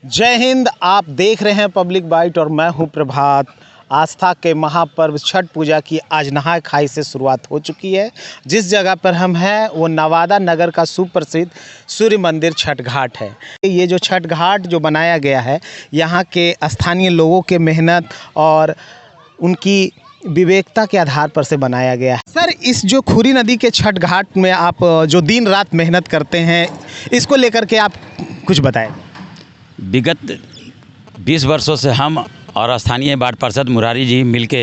जय हिंद। आप देख रहे हैं पब्लिक बाइट और मैं हूं प्रभात। आस्था के महापर्व छठ पूजा की आज नहाय खाई से शुरुआत हो चुकी है। जिस जगह पर हम हैं वो नवादा नगर का सुप्रसिद्ध सूर्य मंदिर छठ घाट है। ये जो छठ घाट जो बनाया गया है, यहाँ के स्थानीय लोगों के मेहनत और उनकी विवेकता के आधार पर से बनाया गया है। सर, इस जो खुरी नदी के छठ घाट में आप जो दिन रात मेहनत करते हैं, इसको लेकर के आप कुछ बताएं। विगत 20 वर्षों से हम और स्थानीय वार्ड पार्षद मुरारी जी मिलके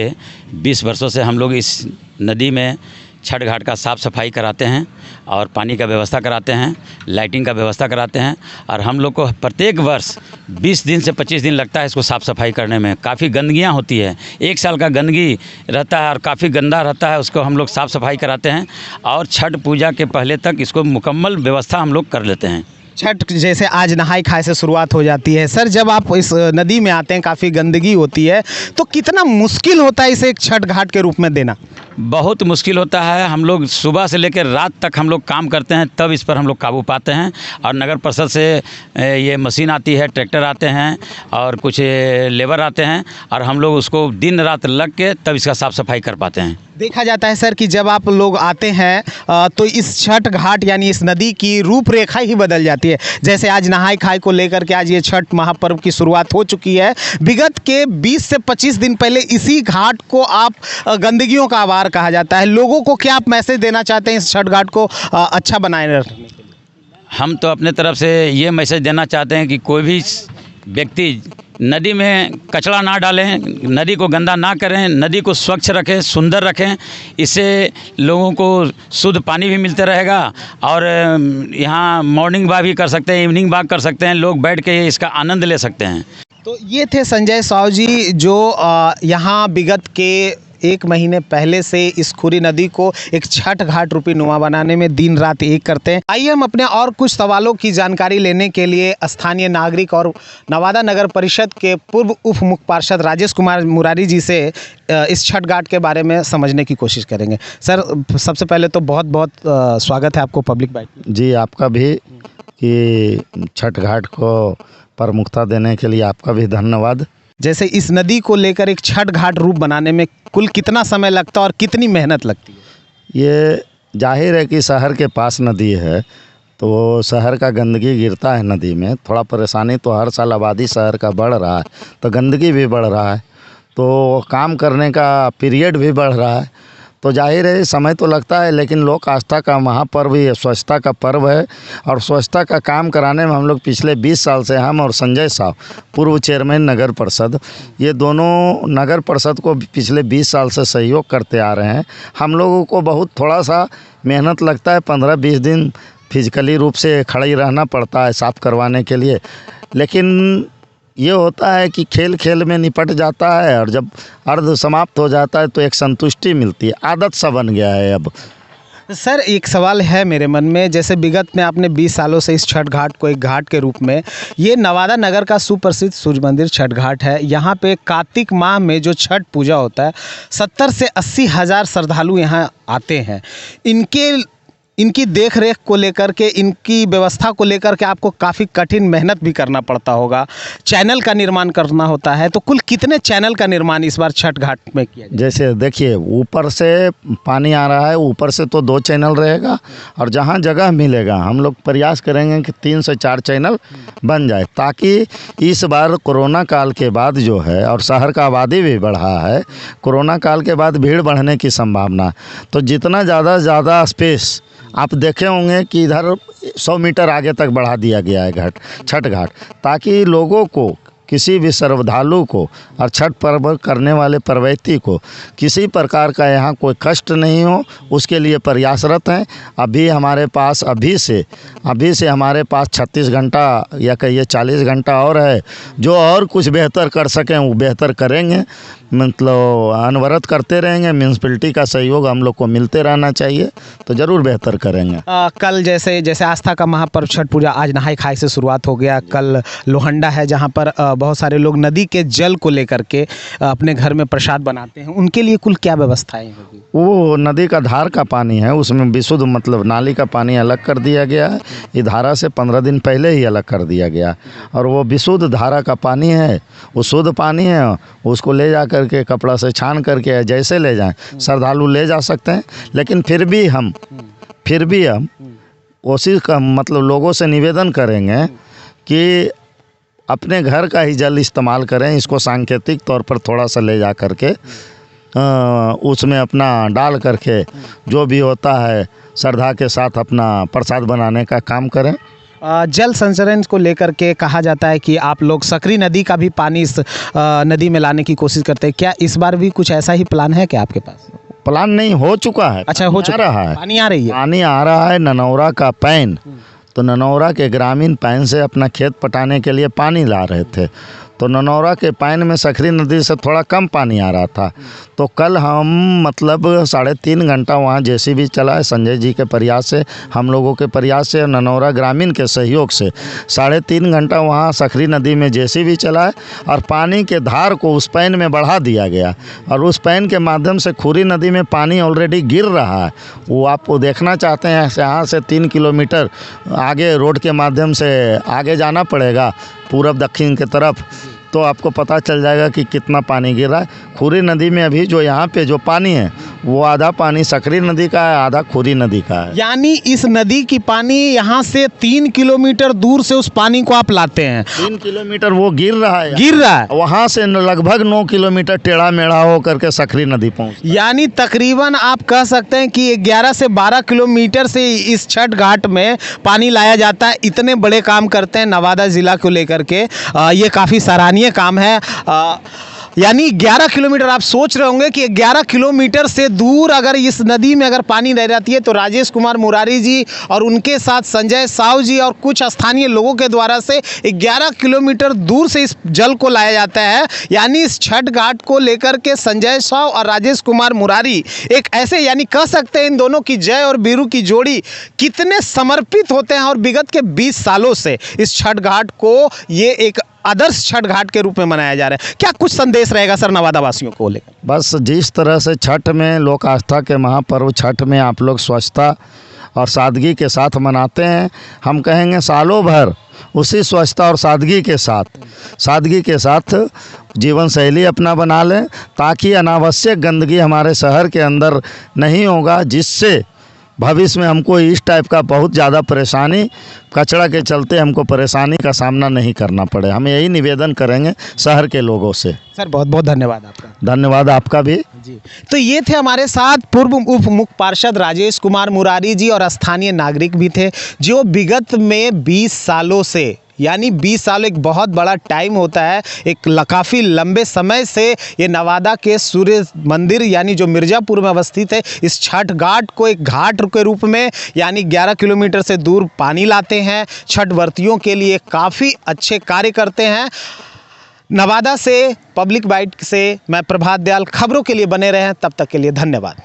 20 वर्षों से हम लोग इस नदी में छठ घाट का साफ़ सफाई कराते हैं और पानी का व्यवस्था कराते हैं, लाइटिंग का व्यवस्था कराते हैं। और हम लोग को प्रत्येक वर्ष 20 दिन से 25 दिन लगता है इसको साफ़ सफाई करने में। काफ़ी गंदगियाँ होती है, 1 साल का गंदगी रहता है और काफ़ी गंदा रहता है, उसको हम लोग साफ़ सफाई कराते हैं और छठ पूजा के पहले तक इसको मुकम्मल व्यवस्था हम लोग कर लेते हैं। छठ जैसे आज नहाय खाए से शुरुआत हो जाती है। सर, जब आप इस नदी में आते हैं काफ़ी गंदगी होती है, तो कितना मुश्किल होता है इसे एक छठ घाट के रूप में देना? बहुत मुश्किल होता है। हम लोग सुबह से लेकर रात तक हम लोग काम करते हैं, तब इस पर हम लोग काबू पाते हैं। और नगर परिषद से ये मशीन आती है, ट्रैक्टर आते हैं और कुछ लेबर आते हैं और हम लोग उसको दिन रात लग के तब इसका साफ़ सफाई कर पाते हैं। देखा जाता है सर कि जब आप लोग आते हैं तो इस छठ घाट यानी इस नदी की रूपरेखा ही बदल जाती है। जैसे आज नहाय खाए को लेकर के आज ये छठ महापर्व की शुरुआत हो चुकी है। विगत के 20 से 25 दिन पहले इसी घाट को आप गंदगियों का आवार कहा जाता है। लोगों को क्या आप मैसेज देना चाहते हैं इस छठ घाट को अच्छा बनाए रखने के लिए? हम तो अपने तरफ से ये मैसेज देना चाहते हैं कि कोई भी व्यक्ति नदी में कचरा ना डालें, नदी को गंदा ना करें, नदी को स्वच्छ रखें, सुंदर रखें। इससे लोगों को शुद्ध पानी भी मिलते रहेगा और यहाँ मॉर्निंग वॉक भी कर सकते हैं, इवनिंग वॉक कर सकते हैं, लोग बैठ के इसका आनंद ले सकते हैं। तो ये थे संजय साव जी जो यहाँ विगत के 1 महीने पहले से इस खुरी नदी को एक छठ घाट रूपी नुमा बनाने में दिन रात एक करते हैं। आइए हम अपने और कुछ सवालों की जानकारी लेने के लिए स्थानीय नागरिक और नवादा नगर परिषद के पूर्व उप मुख्य पार्षद राजेश कुमार मुरारी जी से इस छठ घाट के बारे में समझने की कोशिश करेंगे। सर, सबसे पहले तो बहुत बहुत स्वागत है आपको पब्लिक बाइट। जी, आपका भी कि छठ घाट को प्रमुखता देने के लिए आपका भी धन्यवाद। जैसे इस नदी को लेकर एक छठ घाट रूप बनाने में कुल कितना समय लगता है और कितनी मेहनत लगती है? ये जाहिर है कि शहर के पास नदी है तो शहर का गंदगी गिरता है नदी में, थोड़ा परेशानी तो हर साल आबादी शहर का बढ़ रहा है तो गंदगी भी बढ़ रहा है, तो काम करने का पीरियड भी बढ़ रहा है, तो जाहिर है समय तो लगता है। लेकिन लोक आस्था का महापर्व ये स्वच्छता का पर्व है और स्वच्छता का काम कराने में हम लोग पिछले 20 साल से, हम और संजय साहब पूर्व चेयरमैन नगर परिषद, ये दोनों नगर परिषद को पिछले 20 साल से सहयोग करते आ रहे हैं। हम लोगों को बहुत थोड़ा सा मेहनत लगता है, 15-20 दिन फिजिकली रूप से खड़ा ही रहना पड़ता है साफ़ करवाने के लिए, लेकिन ये होता है कि खेल खेल में निपट जाता है और जब अर्ध समाप्त हो जाता है तो एक संतुष्टि मिलती है, आदत सा बन गया है अब। सर, एक सवाल है मेरे मन में। जैसे विगत में आपने 20 सालों से इस छठ घाट को एक घाट के रूप में, ये नवादा नगर का सुप्रसिद्ध सूर्य मंदिर छठ घाट है। यहाँ पे कार्तिक माह में जो छठ पूजा होता है 70 से 80 हज़ार श्रद्धालु यहाँ आते हैं। इनकी देख रेख को लेकर के, इनकी व्यवस्था को लेकर के आपको काफ़ी कठिन मेहनत भी करना पड़ता होगा, चैनल का निर्माण करना होता है। तो कुल कितने चैनल का निर्माण इस बार छठ घाट में किया जाए? जैसे देखिए, ऊपर से पानी आ रहा है, ऊपर से तो 2 चैनल रहेगा और जहाँ जगह मिलेगा हम लोग प्रयास करेंगे कि 3 से 4 चैनल बन जाए, ताकि इस बार कोरोना काल के बाद जो है और शहर का आबादी भी बढ़ा है, कोरोना काल के बाद भीड़ बढ़ने की संभावना, तो जितना ज़्यादा स्पेस आप देखे होंगे कि इधर 100 मीटर आगे तक बढ़ा दिया गया है छठ घाट, ताकि लोगों को, किसी भी श्रद्धालु को और छठ पर्व करने वाले प्रवृत्ति को किसी प्रकार का यहाँ कोई कष्ट नहीं हो, उसके लिए प्रयासरत हैं। अभी से हमारे पास 36 घंटा या कहिए 40 घंटा और है, जो और कुछ बेहतर कर सकें वो बेहतर करेंगे, मतलब अनवरत करते रहेंगे। म्यूनसिपलिटी का सहयोग हम लोग को मिलते रहना चाहिए, तो ज़रूर बेहतर करेंगे। कल जैसे आस्था का महापर्व छठ पूजा आज नहाय खाए से शुरुआत हो गया। कल लोहंडा है जहाँ पर बहुत सारे लोग नदी के जल को लेकर के अपने घर में प्रसाद बनाते हैं, उनके लिए कुल क्या व्यवस्थाएं होगी? वो नदी का धार का पानी है, उसमें विशुद्ध मतलब नाली का पानी अलग कर दिया गया है। ये धारा से 15 दिन पहले ही अलग कर दिया गया, और वो विशुद्ध धारा का पानी है, वो शुद्ध पानी है। उसको ले जा करके कपड़ा से छान करके जैसे ले जाएं श्रद्धालु ले जा सकते हैं। लेकिन फिर भी हम कोशिश का मतलब लोगों से निवेदन करेंगे कि अपने घर का ही जल इस्तेमाल करें। इसको सांकेतिक तौर पर थोड़ा सा ले जा करके उसमें अपना डाल करके जो भी होता है श्रद्धा के साथ अपना प्रसाद बनाने का काम करें। जल संचरण को लेकर के कहा जाता है कि आप लोग सकरी नदी का भी पानी इस नदी में लाने की कोशिश करते हैं, क्या इस बार भी कुछ ऐसा ही प्लान है क्या आपके पास? प्लान नहीं, हो चुका है। अच्छा, हो चुका रहा है, पानी आ रही है, पानी आ रहा है। ननौरा का पैन, तो ननौरा के ग्रामीण पैन से अपना खेत पटाने के लिए पानी ला रहे थे, तो ननौरा के पैन में सकरी नदी से थोड़ा कम पानी आ रहा था। तो कल हम मतलब 3.5 घंटा वहाँ जेसीबी चलाए, संजय जी के प्रयास से, हम लोगों के प्रयास से, ननौरा ग्रामीण के सहयोग से 3.5 घंटा वहाँ सकरी नदी में जेसीबी चलाए और पानी के धार को उस पैन में बढ़ा दिया गया। और उस पैन के माध्यम से खुरी नदी में पानी ऑलरेडी गिर रहा है। वो आपको देखना चाहते हैं, यहाँ से 3 किलोमीटर आगे रोड के माध्यम से आगे जाना पड़ेगा पूरब दक्षिण की तरफ, तो आपको पता चल जाएगा कि कितना पानी गिर रहा है। खुरी नदी में अभी जो यहाँ पे जो पानी है वो आधा पानी सकरी नदी का है, आधा खुरी नदी का है। यानी इस नदी की पानी यहाँ से 3 किलोमीटर दूर से उस पानी को आप लाते हैं। 3 किलोमीटर वो गिर रहा है, वहाँ से लगभग 9 किलोमीटर टेढ़ा मेढ़ा हो करके सकरी नदी पहुँच। यानी तकरीबन आप कह सकते हैं कि 11 से 12 किलोमीटर से इस छठ घाट में पानी लाया जाता है। इतने बड़े काम करते हैं नवादा ज़िला को लेकर के, ये काफ़ी सराहनीय काम है। यानी 11 किलोमीटर, आप सोच रहे होंगे कि 11 किलोमीटर से दूर अगर इस नदी में अगर पानी रह जाती है तो राजेश कुमार मुरारी जी और उनके साथ संजय साव जी और कुछ स्थानीय लोगों के द्वारा से 11 किलोमीटर दूर से इस जल को लाया जाता है। यानी इस छठ घाट को लेकर के संजय साव और राजेश कुमार मुरारी एक ऐसे, यानी कह सकते हैं इन दोनों की जय और बीरू की जोड़ी कितने समर्पित होते हैं। और विगत के 20 सालों से इस छठ घाट को ये एक आदर्श छठ घाट के रूप में मनाया जा रहा है। क्या कुछ संदेश रहेगा सर नवादा वासियों को लेकर? बस जिस तरह से छठ में लोक आस्था के महापर्व छठ में आप लोग स्वच्छता और सादगी के साथ मनाते हैं, हम कहेंगे सालों भर उसी स्वच्छता और सादगी के साथ जीवन शैली अपना बना लें, ताकि अनावश्यक गंदगी हमारे शहर के अंदर नहीं होगा, जिससे भविष्य में हमको इस टाइप का बहुत ज़्यादा परेशानी, कचरा के चलते हमको परेशानी का सामना नहीं करना पड़े। हम यही निवेदन करेंगे शहर के लोगों से। सर बहुत बहुत धन्यवाद आपका। धन्यवाद आपका भी जी। तो ये थे हमारे साथ पूर्व उप मुख्य पार्षद राजेश कुमार मुरारी जी और स्थानीय नागरिक भी थे, जो विगत में 20 सालों से, यानी 20 साल एक बहुत बड़ा टाइम होता है, एक काफ़ी लंबे समय से ये नवादा के सूर्य मंदिर यानी जो मिर्ज़ापुर में अवस्थित है, इस छठ घाट को एक घाट के रूप में यानी 11 किलोमीटर से दूर पानी लाते हैं। छठ व्रतियों के लिए काफ़ी अच्छे कार्य करते हैं। नवादा से पब्लिक बाइट से मैं प्रभात दयाल, खबरों के लिए बने रहें, तब तक के लिए धन्यवाद।